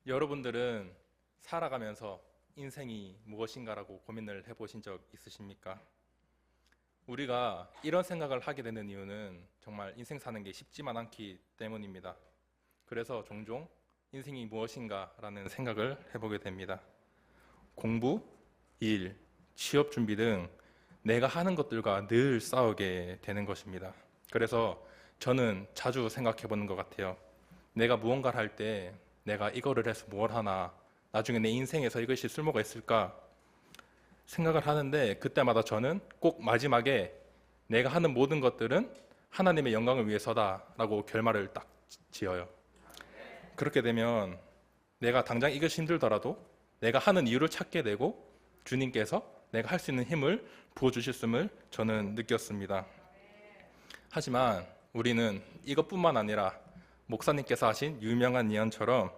여러분들은 살아가면서 인생이 무엇인가라고 고민을 해보신 적 있으십니까? 우리가 이런 생각을 하게 되는 이유는 정말 인생 사는 게 쉽지만 않기 때문입니다. 그래서 종종 인생이 무엇인가라는 생각을 해보게 됩니다. 공부, 일, 취업 준비 등 내가 하는 것들과 늘 싸우게 되는 것입니다. 그래서 저는 자주 생각해 보는 것 같아요. 내가 무언가를 할 때 내가 이거를 해서 뭘 하나, 나중에 내 인생에서 이것이 쓸모가 있을까 생각을 하는데, 그때마다 저는 꼭 마지막에 내가 하는 모든 것들은 하나님의 영광을 위해서다라고 결말을 딱 지어요. 그렇게 되면 내가 당장 이것이 힘들더라도 내가 하는 이유를 찾게 되고 주님께서 내가 할 수 있는 힘을 부어주셨음을 저는 느꼈습니다. 하지만 우리는 이것뿐만 아니라 목사님께서 하신 유명한 예언처럼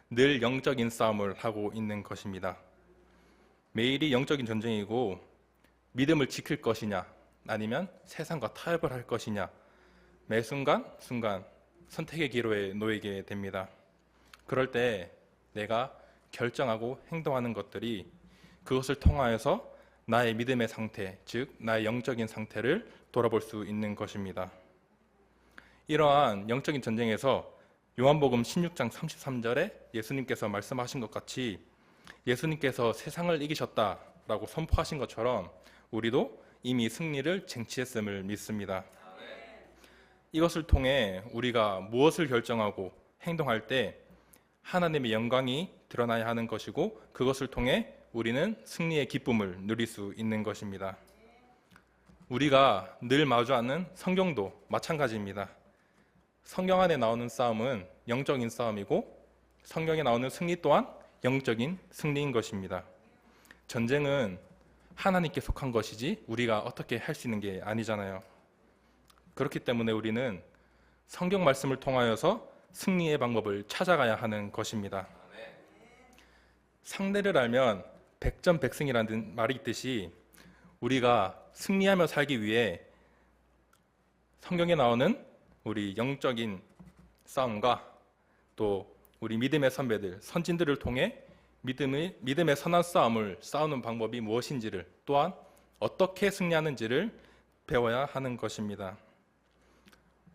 늘 영적인 싸움을 하고 있는 것입니다. 매일이 영적인 전쟁이고, 믿음을 지킬 것이냐 아니면 세상과 타협을 할 것이냐, 매 순간 선택의 기로에 놓이게 됩니다. 그럴 때 내가 결정하고 행동하는 것들이 그것을 통하여서 나의 믿음의 상태, 즉 나의 영적인 상태를 돌아볼 수 있는 것입니다. 이러한 영적인 전쟁에서 요한복음 16장 33절에 예수님께서 말씀하신 것 같이 예수님께서 세상을 이기셨다라고 선포하신 것처럼 우리도 이미 승리를 쟁취했음을 믿습니다. 이것을 통해 우리가 무엇을 결정하고 행동할 때 하나님의 영광이 드러나야 하는 것이고, 그것을 통해 우리는 승리의 기쁨을 누릴 수 있는 것입니다. 우리가 늘 마주하는 성경도 마찬가지입니다. 성경 안에 나오는 싸움은 영적인 싸움이고, 성경에 나오는 승리 또한 영적인 승리인 것입니다. 전쟁은 하나님께 속한 것이지 우리가 어떻게 할 수 있는 게 아니잖아요. 그렇기 때문에 우리는 성경 말씀을 통하여서 승리의 방법을 찾아가야 하는 것입니다. 상대를 알면 백전백승이라는 말이 있듯이 우리가 승리하며 살기 위해 성경에 나오는 우리 영적인 싸움과 또 우리 믿음의 선배들, 선진들을 통해 믿음의 선한 싸움을 싸우는 방법이 무엇인지를, 또한 어떻게 승리하는지를 배워야 하는 것입니다.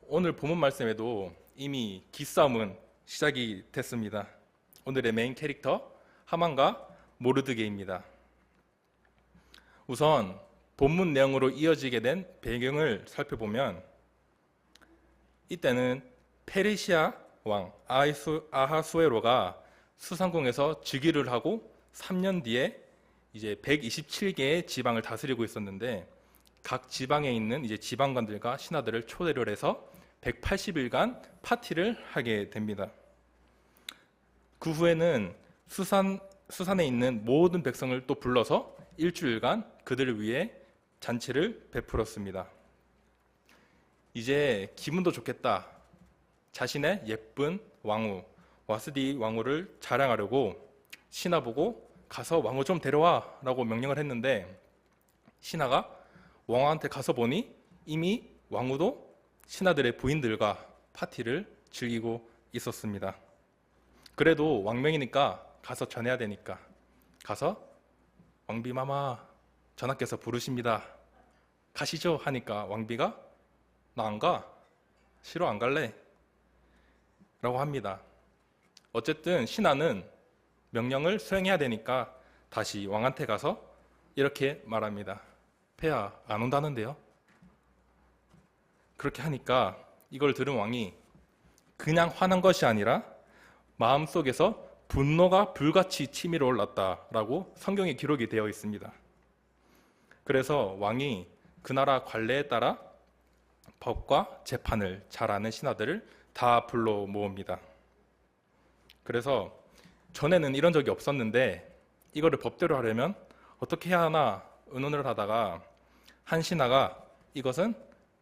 오늘 본문 말씀에도 이미 기싸움은 시작이 됐습니다. 오늘의 메인 캐릭터 하만과 모르드게입니다. 우선 본문 내용으로 이어지게 된 배경을 살펴보면, 이때는 페르시아 왕 아하수에로가 수상궁에서 즉위를 하고 3년 뒤에 이제 127개의 지방을 다스리고 있었는데, 각 지방에 있는 이제 지방관들과 신하들을 초대를 해서 180일간 파티를 하게 됩니다. 그 후에는 수산에 있는 모든 백성을 또 불러서 일주일간 그들을 위해 잔치를 베풀었습니다. 이제 기분도 좋겠다. 자신의 예쁜 왕후 와스디 왕후를 자랑하려고 신하 보고 가서 왕후 좀 데려와 라고 명령을 했는데, 신하가 왕한테 가서 보니 이미 왕후도 신하들의 부인들과 파티를 즐기고 있었습니다. 그래도 왕명이니까 가서 전해야 되니까 가서 왕비마마 전하께서 부르십니다. 가시죠 하니까 왕비가 나 안 가. 싫어, 안 갈래. 라고 합니다. 어쨌든 신하는 명령을 수행해야 되니까 다시 왕한테 가서 이렇게 말합니다. 폐하 안 온다는데요. 그렇게 하니까 이걸 들은 왕이 그냥 화난 것이 아니라 마음속에서 분노가 불같이 치밀어 올랐다라고 성경에 기록이 되어 있습니다. 그래서 왕이 그 나라 관례에 따라 법과 재판을 잘 아는 신하들을 다 불러 모읍니다. 그래서 전에는 이런 적이 없었는데 이거를 법대로 하려면 어떻게 해야 하나 의논을 하다가 한 신하가 이것은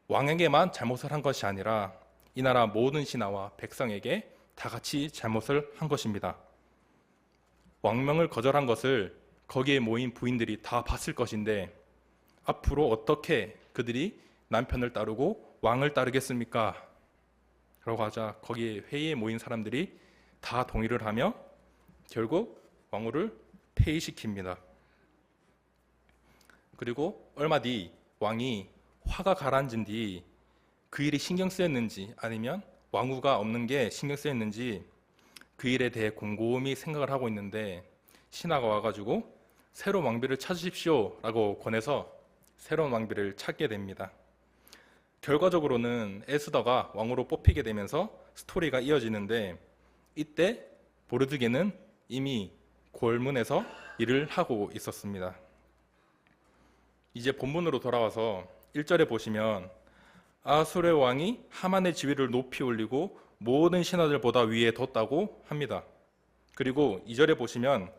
왕에게만 잘못을 한 것이 아니라 이 나라 모든 신하와 백성에게 다 같이 잘못을 한 것입니다. 왕명을 거절한 것을 거기에 모인 부인들이 다 봤을 것인데 앞으로 어떻게 그들이 남편을 따르고 왕을 따르겠습니까? 라고 하자 거기에 회의에 모인 사람들이 다 동의를 하며 결국 왕후를 폐위시킵니다. 그리고 얼마 뒤 왕이 화가 가라앉은 뒤 그 일이 신경 쓰였는지 아니면 왕후가 없는 게 신경 쓰였는지 그 일에 대해 곰곰이 생각을 하고 있는데 신하가 와가지고 새로운 왕비를 찾으십시오 라고 권해서 새로운 왕비를 찾게 됩니다. 결과적으로는 에스더가 왕으로 뽑히게 되면서 스토리가 이어지는데 이때 모르드게는 이미 골문에서 일을 하고 있었습니다. 이제 본문으로 돌아와서 1절에 보시면 아수르의 왕이 하만의 지위를 높이 올리고 모든 신하들보다 위에 뒀다고 합니다. 그리고 2절에 보시면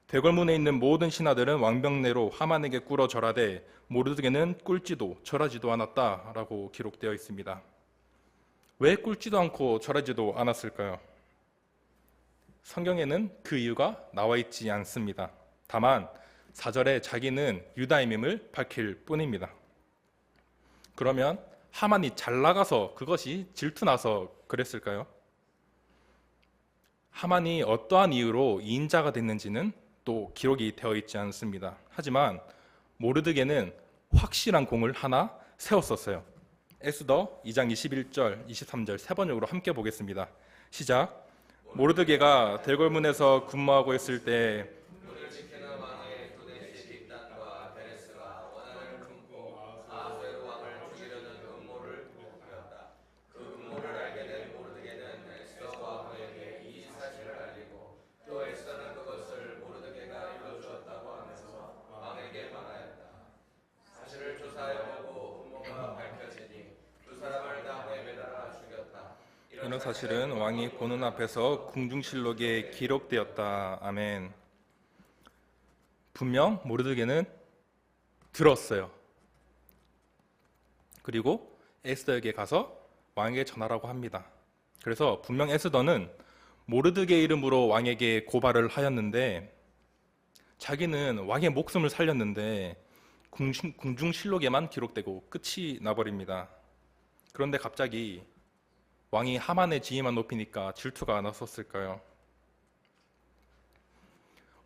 대궐문에 있는 모든 신하들은 왕병내로 하만에게 꿇어 절하되 모르드게는 꿇지도 절하지도 않았다라고 기록되어 있습니다. 왜 꿇지도 않고 절하지도 않았을까요? 성경에는 그 이유가 나와 있지 않습니다. 다만 4절에 자기는 유다임임을 밝힐 뿐입니다. 그러면 하만이 잘 나가서 그것이 질투나서 그랬을까요? 하만이 어떠한 이유로 이인자가 됐는지는 또 기록이 되어 있지 않습니다. 하지만 모르드게는 확실한 공을 하나 세웠었어요. 에스더 2장 21절, 23절 세 번역으로 함께 보겠습니다. 시작. 모르드게가 대궐문에서 근무하고 있을 때 이런 사실은 왕이 보는 앞에서 궁중실록에 기록되었다. 아멘. 분명 모르드게는 들었어요. 그리고 에스더에게 가서 왕에게 전하라고 합니다. 그래서 분명 에스더는 모르드게 이름으로 왕에게 고발을 하였는데 자기는 왕의 목숨을 살렸는데 궁중실록에만 기록되고 끝이 나버립니다. 그런데 갑자기 왕이 하만의 지위만 높이니까 질투가 났었을까요?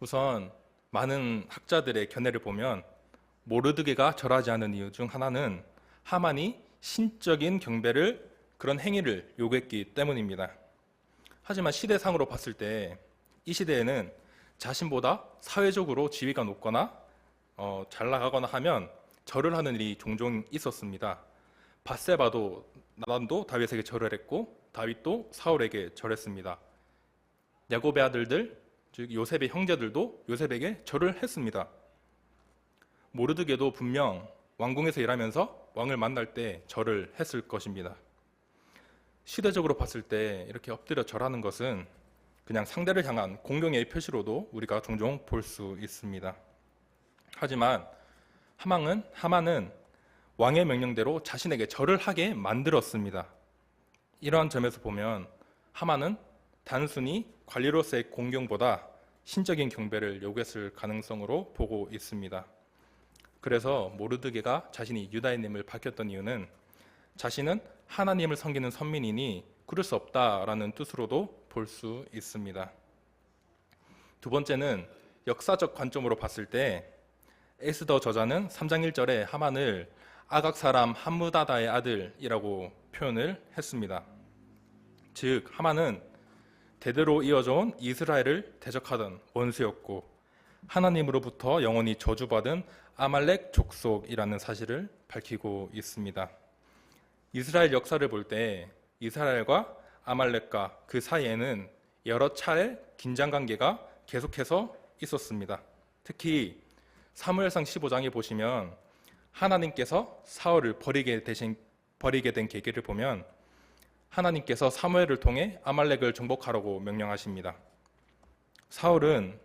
우선 많은 학자들의 견해를 보면 모르드게가 절하지 않은 이유 중 하나는 하만이 신적인 경배를 그런 행위를 요구했기 때문입니다. 하지만 시대상으로 봤을 때 이 시대에는 자신보다 사회적으로 지위가 높거나 잘 나가거나 하면 절을 하는 일이 종종 있었습니다. 밧세바도 나단도 다윗에게 절을 했고 다윗도 사울에게 절했습니다. 야곱의 아들들 즉 요셉의 형제들도 요셉에게 절을 했습니다. 모르드게도 분명 왕궁에서 일하면서 왕을 만날 때 절을 했을 것입니다. 시대적으로 봤을 때 이렇게 엎드려 절하는 것은 그냥 상대를 향한 공경의 표시로도 우리가 종종 볼 수 있습니다. 하지만 하만은 왕의 명령대로 자신에게 절을 하게 만들었습니다. 이러한 점에서 보면 하만은 단순히 관리로서의 공경보다 신적인 경배를 요구했을 가능성으로 보고 있습니다. 그래서 모르드게가 자신이 유다인임을 밝혔던 이유는 자신은 하나님을 섬기는 선민이니 그럴 수 없다라는 뜻으로도 볼 수 있습니다. 두 번째는 역사적 관점으로 봤을 때 에스더 저자는 3장 1절에 하만을 아각 사람 함무다다의 아들이라고 표현을 했습니다. 즉 하만은 대대로 이어져온 이스라엘을 대적하던 원수였고 하나님으로부터 영원히 저주받은 아말렉 족속이라는 사실을 밝히고 있습니다. 이스라엘 역사를 볼 때 이스라엘과 아말렉과 그 사이에는 여러 차례 긴장 관계가 계속해서 있었습니다. 특히 사무엘상 15장에 보시면 하나님께서 사울을 버리게 된 계기를 보면 하나님께서 사무엘을 통해 아말렉을 정복하라고 명령하십니다. 사울은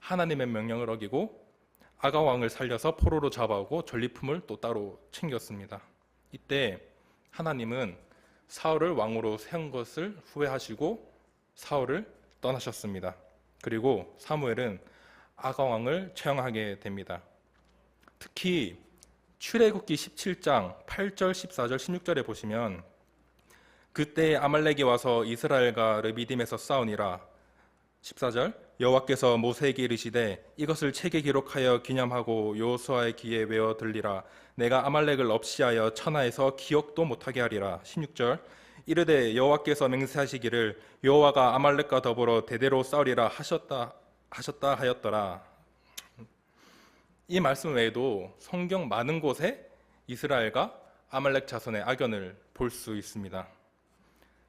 하나님의 명령을 어기고 아가 왕을 살려서 포로로 잡아오고 전리품을 또 따로 챙겼습니다. 이때 하나님은 사울을 왕으로 세운 것을 후회하시고 사울을 떠나셨습니다. 그리고 사무엘은 아가 왕을 처형하게 됩니다. 특히 출애굽기 17장 8절, 14절, 16절에 보시면 그때 아말렉이 와서 이스라엘과 르비딤에서 싸우니라 14절 여호와께서 모세에게 이르시되 이것을 책에 기록하여 기념하고 여호수아의 귀에 외워 들리라. 내가 아말렉을 없이하여 천하에서 기억도 못하게 하리라. 16절 이르되 여호와께서 맹세하시기를 여호와가 아말렉과 더불어 대대로 싸우리라 하셨다 하였더라. 이 말씀 외에도 성경 많은 곳에 이스라엘과 아말렉 자손의 악연을 볼 수 있습니다.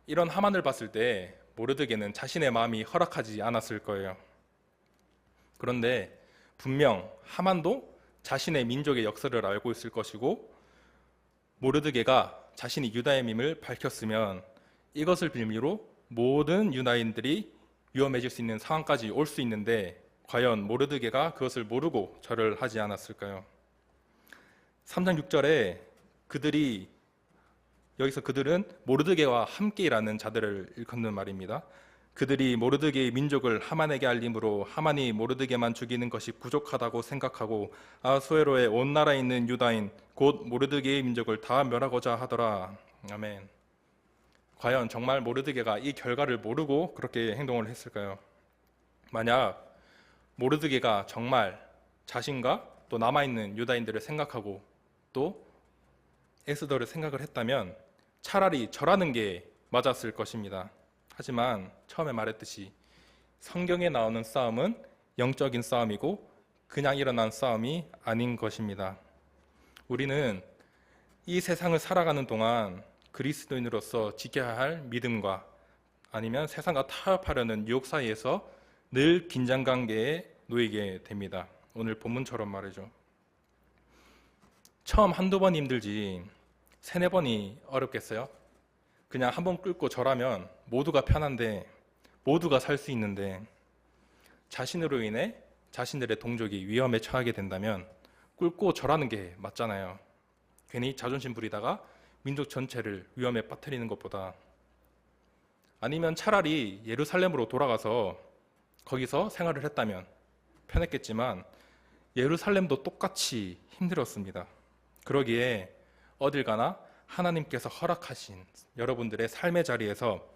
이런 하만을 봤을 때 모르드게는 자신의 마음이 허락하지 않았을 거예요. 그런데 분명 하만도 자신의 민족의 역사를 알고 있을 것이고 모르드게가 자신이 유다임임을 밝혔으면 이것을 빌미로 모든 유다인들이 위험해질 수 있는 상황까지 올 수 있는데 과연 모르드게가 그것을 모르고 절을 하지 않았을까요? 3장 6절에 그들은 모르드게와 함께 일하는 자들을 일컫는 말입니다. 그들이 모르드게의 민족을 하만에게 알림으로 하만이 모르드게만 죽이는 것이 부족하다고 생각하고 아수에로의 온 나라에 있는 유다인 곧 모르드게의 민족을 다 멸하고자 하더라. 아멘. 과연 정말 모르드게가 이 결과를 모르고 그렇게 행동을 했을까요? 만약 모르드게가 정말 자신과 또 남아있는 유다인들을 생각하고 또 에스더를 생각을 했다면 차라리 절하는 게 맞았을 것입니다. 하지만 처음에 말했듯이 성경에 나오는 싸움은 영적인 싸움이고 그냥 일어난 싸움이 아닌 것입니다. 우리는 이 세상을 살아가는 동안 그리스도인으로서 지켜야 할 믿음과 아니면 세상과 타협하려는 유혹 사이에서 늘 긴장관계에 놓이게 됩니다. 오늘 본문처럼 말이죠. 처음 한두 번 힘들지 세네 번이 어렵겠어요? 그냥 한 번 끌고 절하면 모두가 편한데 모두가 살 수 있는데 자신으로 인해 자신들의 동족이 위험에 처하게 된다면 꿀고 절하는 게 맞잖아요. 괜히 자존심 부리다가 민족 전체를 위험에 빠뜨리는 것보다 아니면 차라리 예루살렘으로 돌아가서 거기서 생활을 했다면 편했겠지만 예루살렘도 똑같이 힘들었습니다. 그러기에 어딜 가나 하나님께서 허락하신 여러분들의 삶의 자리에서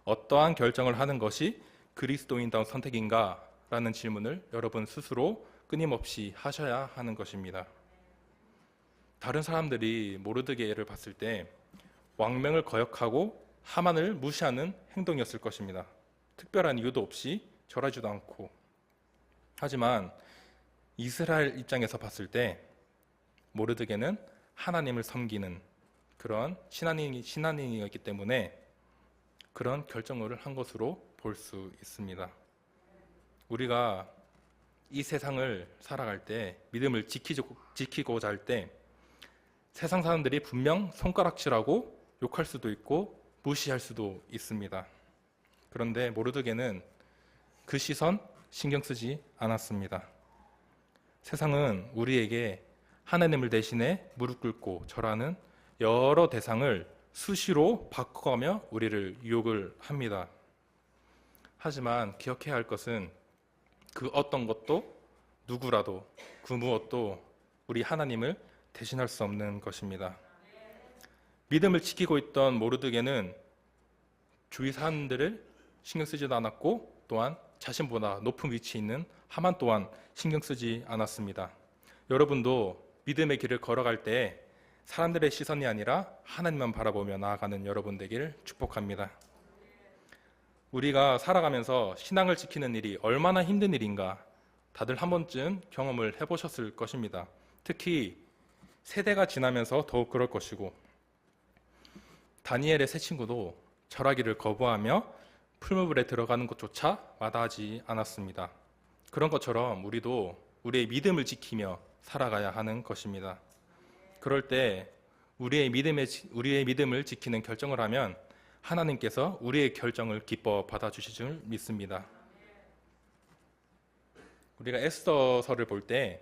어떠한 결정을 하는 것이 그리스도인다운 선택인가? 라는 질문을 여러분 스스로 끊임없이 하셔야 하는 것입니다. 다른 사람들이 모르드게를 봤을 때 왕명을 거역하고 하만을 무시하는 행동이었을 것입니다. 특별한 이유도 없이 절하지도 않고. 하지만 이스라엘 입장에서 봤을 때 모르드게는 하나님을 섬기는 그런 신앙인이었기 때문에 그런 결정을 한 것으로 볼 수 있습니다. 우리가 이 세상을 살아갈 때 믿음을 지키고자 할 때 세상 사람들이 분명 손가락질하고 욕할 수도 있고 무시할 수도 있습니다. 그런데 모르드게는 그 시선 신경 쓰지 않았습니다. 세상은 우리에게 하나님을 대신해 무릎 꿇고 절하는 여러 대상을 수시로 바꿔가며 우리를 유혹을 합니다. 하지만 기억해야 할 것은 그 어떤 것도 누구라도 그 무엇도 우리 하나님을 대신할 수 없는 것입니다. 믿음을 지키고 있던 모르드게는 주위 사람들을 신경 쓰지도 않았고 또한 자신보다 높은 위치에 있는 하만 또한 신경 쓰지 않았습니다. 여러분도 믿음의 길을 걸어갈 때 사람들의 시선이 아니라 하나님만 바라보며 나아가는 여러분 되기를 축복합니다. 우리가 살아가면서 신앙을 지키는 일이 얼마나 힘든 일인가 다들 한 번쯤 경험을 해보셨을 것입니다. 특히 세대가 지나면서 더욱 그럴 것이고 다니엘의 세 친구도 절하기를 거부하며 풀무불에 들어가는 것조차 마다하지 않았습니다. 그런 것처럼 우리도 우리의 믿음을 지키며 살아가야 하는 것입니다. 그럴 때 우리의 믿음을 지키는 결정을 하면 하나님께서 우리의 결정을 기뻐 받아주실 줄 믿습니다. 우리가 에스더서를 볼 때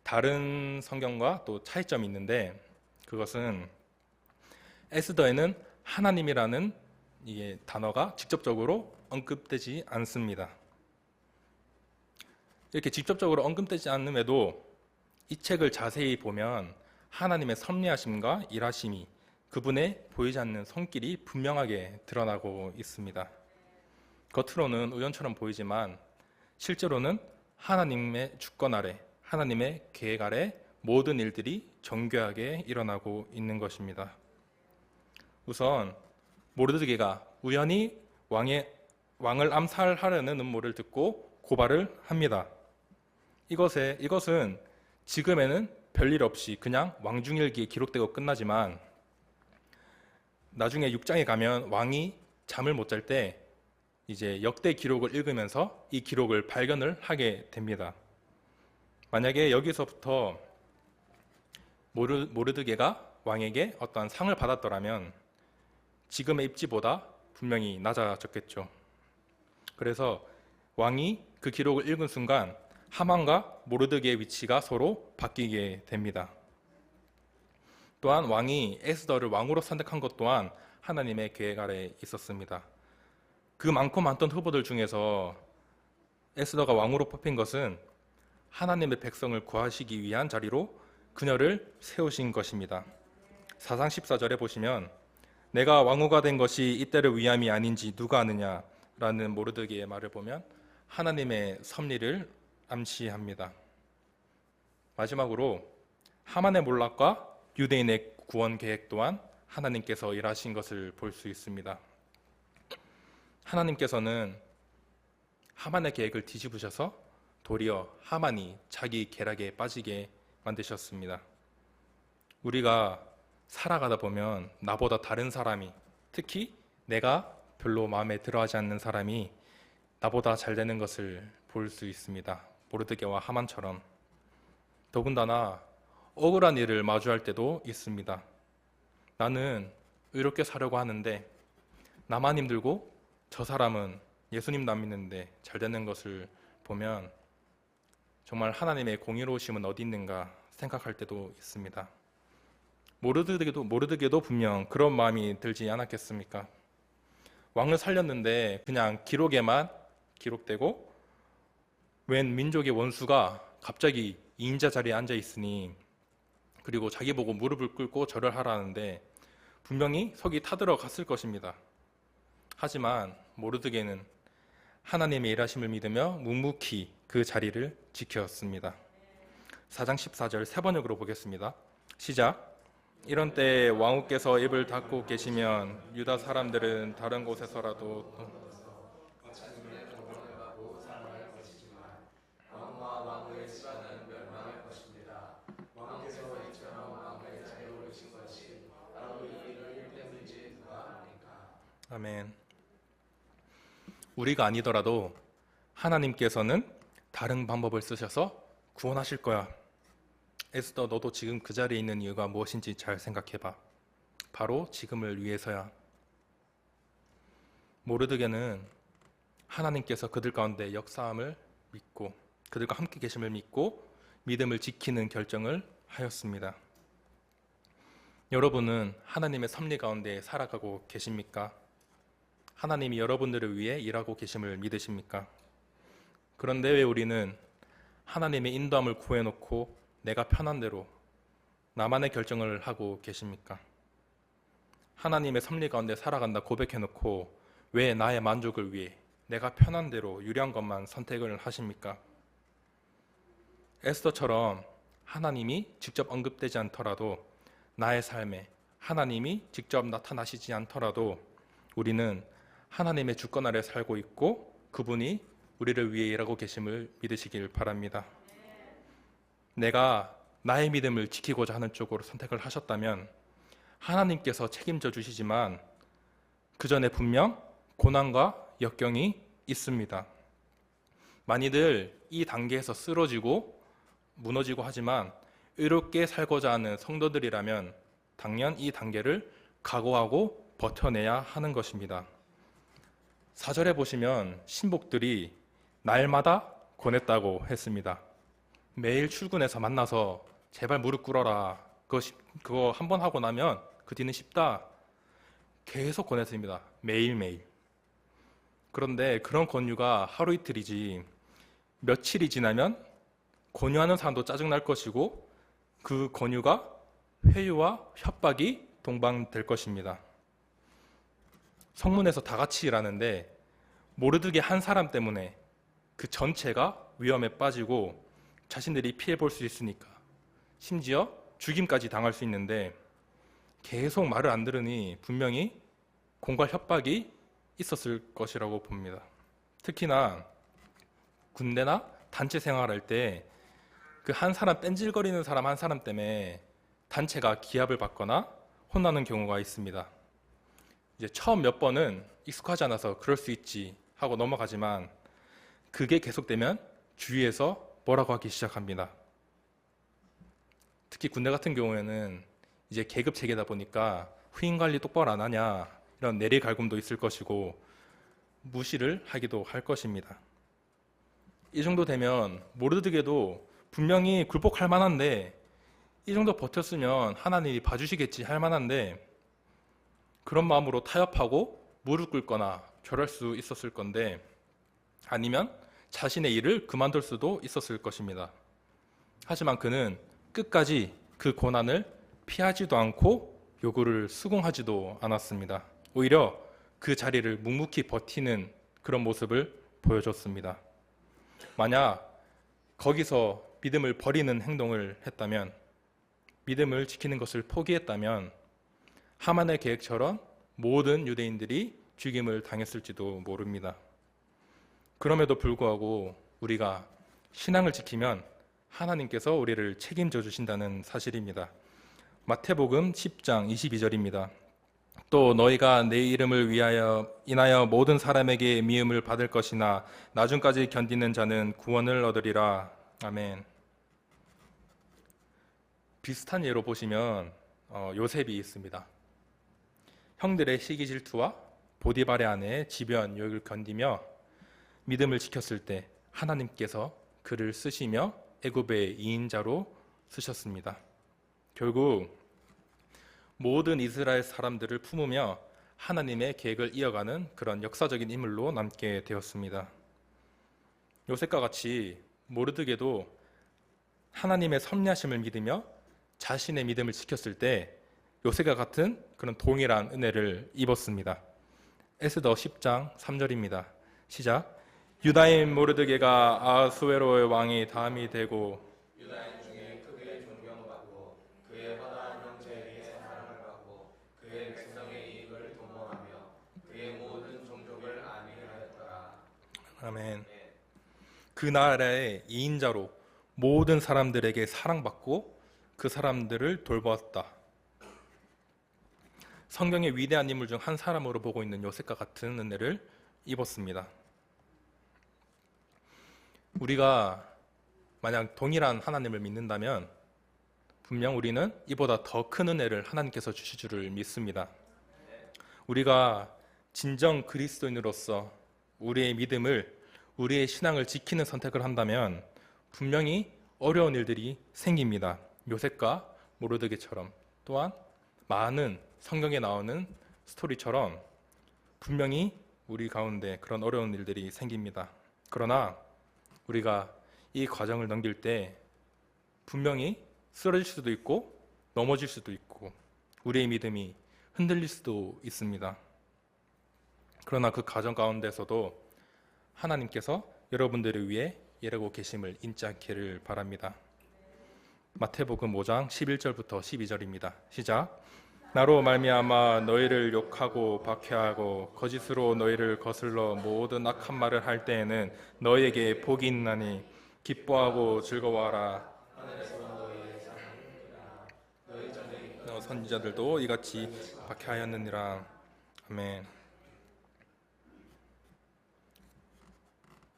다른 성경과 또 차이점이 있는데 그것은 에스더에는 하나님이라는 이 단어가 직접적으로 언급되지 않습니다. 이렇게 직접적으로 언급되지 않음에도 이 책을 자세히 보면 하나님의 섭리하심과 일하심이 그분의 보이지 않는 손길이 분명하게 드러나고 있습니다. 겉으로는 우연처럼 보이지만 실제로는 하나님의 주권 아래, 하나님의 계획 아래 모든 일들이 정교하게 일어나고 있는 것입니다. 우선 모르드게가 우연히 왕을 암살하려는 음모를 듣고 고발을 합니다. 이것은 지금에는 별일 없이 그냥 왕중일기에 기록되고 끝나지만 나중에 6장에 가면 왕이 잠을 못 잘 때 이제 역대 기록을 읽으면서 이 기록을 발견을 하게 됩니다. 만약에 여기서부터 모르드게가 왕에게 어떤 상을 받았더라면 지금의 입지보다 분명히 낮아졌겠죠. 그래서 왕이 그 기록을 읽은 순간 하만과 모르드게의 위치가 서로 바뀌게 됩니다. 또한 왕이 에스더를 왕으로 선택한 것 또한 하나님의 계획 아래 있었습니다. 그 많고 많던 후보들 중에서 에스더가 왕으로 뽑힌 것은 하나님의 백성을 구하시기 위한 자리로 그녀를 세우신 것입니다. 4장 14절에 보시면 내가 왕후가 된 것이 이때를 위함이 아닌지 누가 아느냐 라는 모르드게의 말을 보면 하나님의 섭리를 암시합니다. 마지막으로 하만의 몰락과 유대인의 구원 계획 또한 하나님께서 일하신 것을 볼 수 있습니다. 하나님께서는 하만의 계획을 뒤집으셔서 도리어 하만이 자기 계략에 빠지게 만드셨습니다. 우리가 살아가다 보면 나보다 다른 사람이, 특히 내가 별로 마음에 들어하지 않는 사람이 나보다 잘 되는 것을 볼 수 있습니다. 모르드게와 하만처럼. 더군다나 억울한 일을 마주할 때도 있습니다. 나는 의롭게 사려고 하는데 나만 힘들고 저 사람은 예수님도 안 믿는데 잘 되는 것을 보면 정말 하나님의 공의로우심은 어디 있는가 생각할 때도 있습니다. 모르드게도 분명 그런 마음이 들지 않았겠습니까? 왕을 살렸는데 그냥 기록에만 기록되고 웬 민족의 원수가 갑자기 2인자 자리에 앉아 있으니 그리고 자기 보고 무릎을 꿇고 절을 하라는데 분명히 속이 타들어갔을 것입니다. 하지만 모르드게는 하나님의 일하심을 믿으며 묵묵히 그 자리를 지켰습니다. 4장 14절 세 번역으로 보겠습니다. 시작. 이런 때 왕후께서 입을 닫고 계시면 유다 사람들은 다른 곳에서라도 아멘. 우리가 아니더라도 하나님께서는 다른 방법을 쓰셔서 구원하실 거야. 에스더, 너도 지금 그 자리에 있는 이유가 무엇인지 잘 생각해봐. 바로 지금을 위해서야. 모르드게는 하나님께서 그들 가운데 역사함을 믿고 그들과 함께 계심을 믿고 믿음을 지키는 결정을 하였습니다. 여러분은 하나님의 섭리 가운데 살아가고 계십니까? 하나님이 여러분들을 위해 일하고 계심을 믿으십니까? 그런데 왜 우리는 하나님의 인도함을 구해놓고 내가 편한 대로 나만의 결정을 하고 계십니까? 하나님의 섭리 가운데 살아간다 고백해놓고 왜 나의 만족을 위해 내가 편한 대로 유리한 것만 선택을 하십니까? 에스더처럼 하나님이 직접 언급되지 않더라도 나의 삶에 하나님이 직접 나타나시지 않더라도 우리는 하나님의 주권 아래 살고 있고 그분이 우리를 위해 일하고 계심을 믿으시길 바랍니다. 내가 나의 믿음을 지키고자 하는 쪽으로 선택을 하셨다면 하나님께서 책임져 주시지만 그 전에 분명 고난과 역경이 있습니다. 많이들 이 단계에서 쓰러지고 무너지고 하지만 의롭게 살고자 하는 성도들이라면 당연 이 단계를 각오하고 버텨내야 하는 것입니다. 4절에 보시면 신복들이 날마다 권했다고 했습니다. 매일 출근해서 만나서 제발 무릎 꿇어라. 그거 한 번 하고 나면 그 뒤는 쉽다. 계속 권했습니다. 매일매일. 그런데 그런 권유가 하루 이틀이지 며칠이 지나면 권유하는 사람도 짜증날 것이고 그 권유가 회유와 협박이 동반될 것입니다. 성문에서 다 같이 일하는데 모르드게 한 사람 때문에 그 전체가 위험에 빠지고 자신들이 피해 볼 수 있으니까 심지어 죽임까지 당할 수 있는데 계속 말을 안 들으니 분명히 공갈 협박이 있었을 것이라고 봅니다. 특히나 군대나 단체 생활할 때 그 한 사람 뺀질거리는 사람 한 사람 때문에 단체가 기합을 받거나 혼나는 경우가 있습니다. 이제 처음 몇 번은 익숙하지 않아서 그럴 수 있지 하고 넘어가지만 그게 계속되면 주위에서 뭐라고 하기 시작합니다. 특히 군대 같은 경우에는 이제 계급 체계다 보니까 후임 관리 똑바로 안 하냐 이런 내리갈굼도 있을 것이고 무시를 하기도 할 것입니다. 이 정도 되면 모르드게도 분명히 굴복할 만한데 이 정도 버텼으면 하나님이 봐주시겠지 할 만한데 그런 마음으로 타협하고 무릎 꿇거나 절할 수 있었을 건데 아니면 자신의 일을 그만둘 수도 있었을 것입니다. 하지만 그는 끝까지 그 고난을 피하지도 않고 요구를 수긍하지도 않았습니다. 오히려 그 자리를 묵묵히 버티는 그런 모습을 보여줬습니다. 만약 거기서 믿음을 버리는 행동을 했다면, 믿음을 지키는 것을 포기했다면 하만의 계획처럼 모든 유대인들이 죽임을 당했을지도 모릅니다. 그럼에도 불구하고 우리가 신앙을 지키면 하나님께서 우리를 책임져 주신다는 사실입니다. 마태복음 10장 22절입니다. 또 너희가 내 이름을 인하여 모든 사람에게 미움을 받을 것이나 나중까지 견디는 자는 구원을 얻으리라. 아멘. 비슷한 예로 보시면 요셉이 있습니다. 형들의 시기 질투와 보디발의 아내의 지변 유혹을 견디며 믿음을 지켰을 때 하나님께서 그를 쓰시며 애굽의 2인자로 쓰셨습니다. 결국 모든 이스라엘 사람들을 품으며 하나님의 계획을 이어가는 그런 역사적인 인물로 남게 되었습니다. 요셉과 같이 모르드게도 하나님의 섭리하심을 믿으며 자신의 믿음을 지켰을 때 요셉과 같은 그런 동일한 은혜를 입었습니다. 에스더 10장 3절입니다. 시작. 유다인 모르드게가 아하수에로의 왕이 다음이 되고 유다인 중에 크게 존경받고 그의 허다한 형제에게 사랑을 받고 그의 백성의 이익을 도모하며 그의 모든 종족을 안위하였더라. 아멘. 그 나라의 2인자로 모든 사람들에게 사랑받고 그 사람들을 돌보았다. 성경의 위대한 인물 중 한 사람으로 보고 있는 요셉과 같은 은혜를 입었습니다. 우리가 만약 동일한 하나님을 믿는다면 분명 우리는 이보다 더 큰 은혜를 하나님께서 주실 줄을 믿습니다. 우리가 진정 그리스도인으로서 우리의 믿음을, 우리의 신앙을 지키는 선택을 한다면 분명히 어려운 일들이 생깁니다. 요셉과 모르드게처럼, 또한 많은 성경에 나오는 스토리처럼 분명히 우리 가운데 그런 어려운 일들이 생깁니다. 그러나 우리가 이 과정을 넘길 때 분명히 쓰러질 수도 있고 넘어질 수도 있고 우리의 믿음이 흔들릴 수도 있습니다. 그러나 그 과정 가운데서도 하나님께서 여러분들을 위해 일하고 계심을 잊지 않기를 바랍니다. 마태복음 5장 11절부터 12절입니다. 시작. 나로 말미암아 너희를 욕하고 박해하고 거짓으로 너희를 거슬러 모든 악한 말을 할 때에는 너희에게 복이 있나니 기뻐하고 즐거워하라. 선지자들도 이같이 박해하였느니라. 아멘.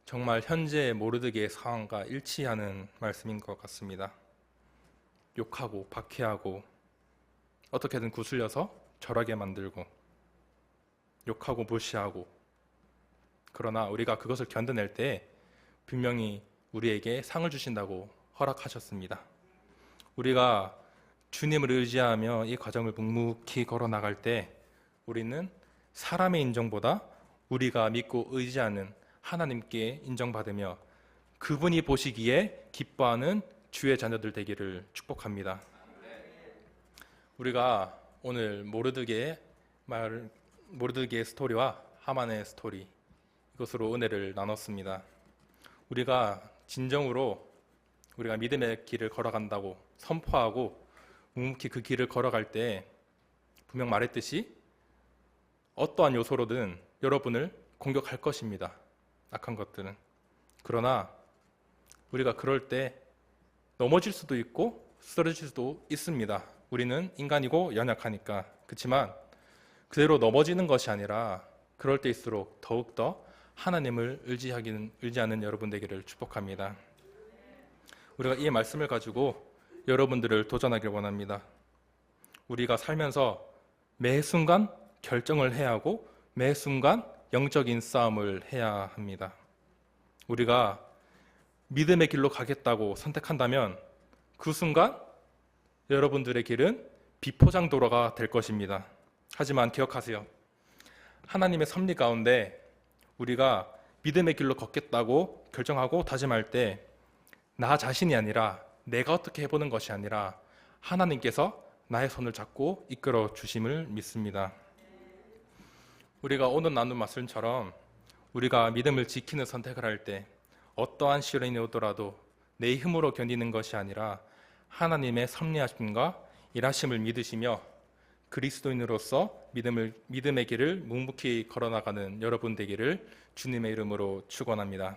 정말 현재 모르드게의 상황과 일치하는 말씀인 것 같습니다. 욕하고 박해하고 어떻게든 구슬려서 절하게 만들고 욕하고 무시하고, 그러나 우리가 그것을 견뎌낼 때 분명히 우리에게 상을 주신다고 허락하셨습니다. 우리가 주님을 의지하며 이 과정을 묵묵히 걸어나갈 때 우리는 사람의 인정보다 우리가 믿고 의지하는 하나님께 인정받으며 그분이 보시기에 기뻐하는 주의 자녀들 되기를 축복합니다. 우리가 오늘 모르드게의 스토리와 하만의 스토리, 이것으로 은혜를 나눴습니다. 우리가 진정으로 우리가 믿음의 길을 걸어간다고 선포하고 묵묵히 그 길을 걸어갈 때 분명 말했듯이 어떠한 요소로든 여러분을 공격할 것입니다. 악한 것들은. 그러나 우리가 그럴 때 넘어질 수도 있고 쓰러질 수도 있습니다. 우리는 인간이고 연약하니까. 그렇지만 그대로 넘어지는 것이 아니라 그럴 때일수록 더욱더 하나님을 의지하는 여러분 되기를 축복합니다. 우리가 이 말씀을 가지고 여러분들을 도전하길 원합니다. 우리가 살면서 매 순간 결정을 해야 하고 매 순간 영적인 싸움을 해야 합니다. 우리가 믿음의 길로 가겠다고 선택한다면 그 순간 여러분들의 길은 비포장도로가 될 것입니다. 하지만 기억하세요. 하나님의 섭리 가운데 우리가 믿음의 길로 걷겠다고 결정하고 다짐할 때 나 자신이 아니라 내가 어떻게 해보는 것이 아니라 하나님께서 나의 손을 잡고 이끌어 주심을 믿습니다. 우리가 오늘 나눈 말씀처럼 우리가 믿음을 지키는 선택을 할 때 어떠한 시련이 오더라도 내 힘으로 견디는 것이 아니라 하나님의 섭리하심과 일하심을 믿으시며 그리스도인으로서 믿음의 길을 묵묵히 걸어나가는 여러분 되기를 주님의 이름으로 축원합니다.